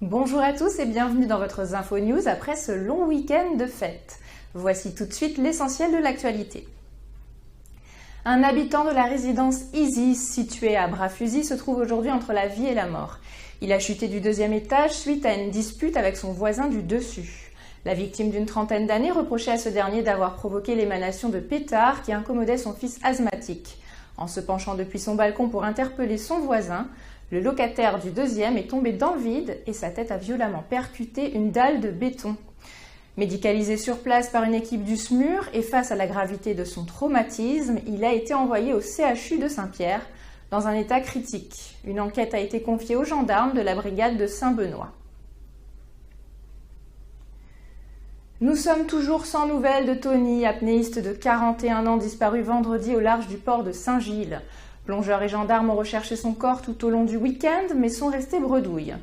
Bonjour à tous et bienvenue dans votre Info News après ce long week-end de fête. Voici tout de suite l'essentiel de l'actualité. Un habitant de la résidence Isis située à Bras-Fusil se trouve aujourd'hui entre la vie et la mort. Il a chuté du 2e étage suite à une dispute avec son voisin du dessus. La victime d'une trentaine d'années reprochait à ce dernier d'avoir provoqué l'émanation de pétards qui incommodaient son fils asthmatique. En se penchant depuis son balcon pour interpeller son voisin, le locataire du 2e est tombé dans le vide et sa tête a violemment percuté une dalle de béton. Médicalisé sur place par une équipe du SMUR et face à la gravité de son traumatisme, il a été envoyé au CHU de Saint-Pierre dans un état critique. Une enquête a été confiée aux gendarmes de la brigade de Saint-Benoît. Nous sommes toujours sans nouvelles de Tony, apnéiste de 41 ans disparu vendredi au large du port de Saint-Gilles. Plongeurs et gendarmes ont recherché son corps tout au long du week-end, mais sont restés bredouilles.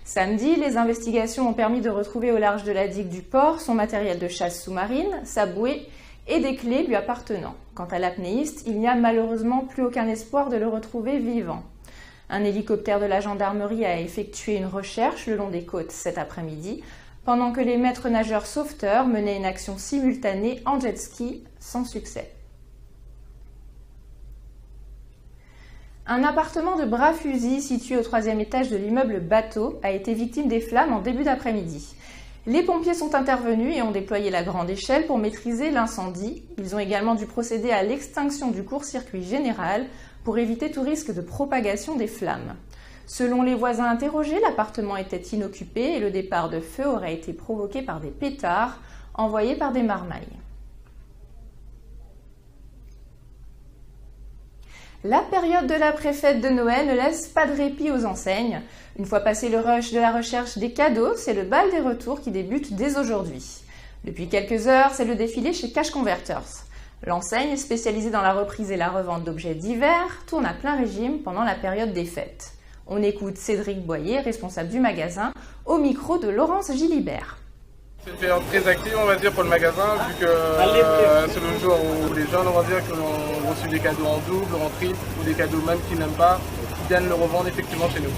Samedi, les investigations ont permis de retrouver au large de la digue du port son matériel de chasse sous-marine, sa bouée et des clés lui appartenant. Quant à l'apnéiste, il n'y a malheureusement plus aucun espoir de le retrouver vivant. Un hélicoptère de la gendarmerie a effectué une recherche le long des côtes cet après-midi, pendant que les maîtres nageurs sauveteurs menaient une action simultanée en jet ski sans succès. Un appartement de Bras-Fusil, situé au 3e étage de l'immeuble Bateau, a été victime des flammes en début d'après-midi. Les pompiers sont intervenus et ont déployé la grande échelle pour maîtriser l'incendie. Ils ont également dû procéder à l'extinction du court-circuit général pour éviter tout risque de propagation des flammes. Selon les voisins interrogés, l'appartement était inoccupé et le départ de feu aurait été provoqué par des pétards envoyés par des marmailles. La période de l'après-fête de Noël ne laisse pas de répit aux enseignes. Une fois passé le rush de la recherche des cadeaux, c'est le bal des retours qui débute dès aujourd'hui. Depuis quelques heures, c'est le défilé chez Cash Converters. L'enseigne, spécialisée dans la reprise et la revente d'objets divers, tourne à plein régime pendant la période des fêtes. On écoute Cédric Boyer, responsable du magasin, au micro de Laurence Gilibert. C'est une période très active, on va dire, pour le magasin, vu que c'est le jour où les jeunes, on va dire, qui ont reçu des cadeaux en double, en triple, ou des cadeaux même qu'ils n'aiment pas, qui viennent le revendre effectivement chez nous.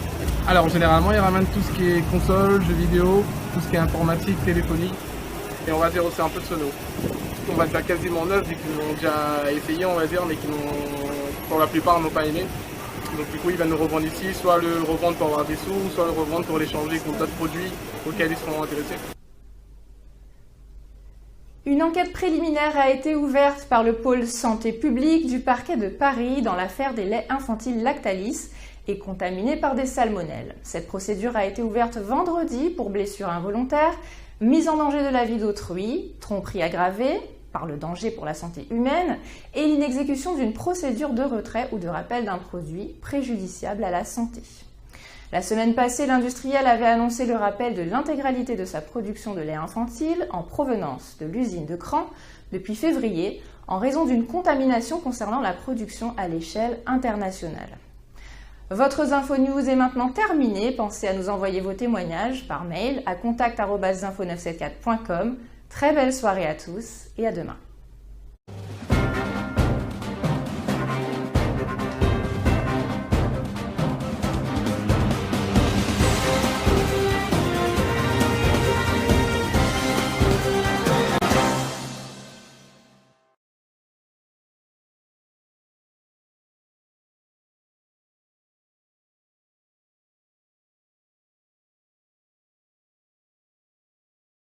Alors, généralement, ils ramènent tout ce qui est console, jeux vidéo, tout ce qui est informatique, téléphonie, et on va dire aussi un peu de sono. On va dire quasiment neuf, vu qu'ils l'ont déjà essayé, on va dire, mais qui pour la plupart, n'ont pas aimé. Donc du coup, ils viennent nous revendre ici, soit le revendre pour avoir des sous, soit le revendre pour l'échanger contre d'autres produits auxquels ils seront intéressés. Une enquête préliminaire a été ouverte par le pôle santé publique du parquet de Paris dans l'affaire des laits infantiles Lactalis et contaminés par des salmonelles. Cette procédure a été ouverte vendredi pour blessure involontaire, mise en danger de la vie d'autrui, tromperie aggravée par le danger pour la santé humaine et l'inexécution d'une procédure de retrait ou de rappel d'un produit préjudiciable à la santé. La semaine passée, l'industriel avait annoncé le rappel de l'intégralité de sa production de lait infantile en provenance de l'usine de Cran depuis février en raison d'une contamination concernant la production à l'échelle internationale. Votre Info News est maintenant terminée. Pensez à nous envoyer vos témoignages par mail à contact@info974.com. Très belle soirée à tous et à demain.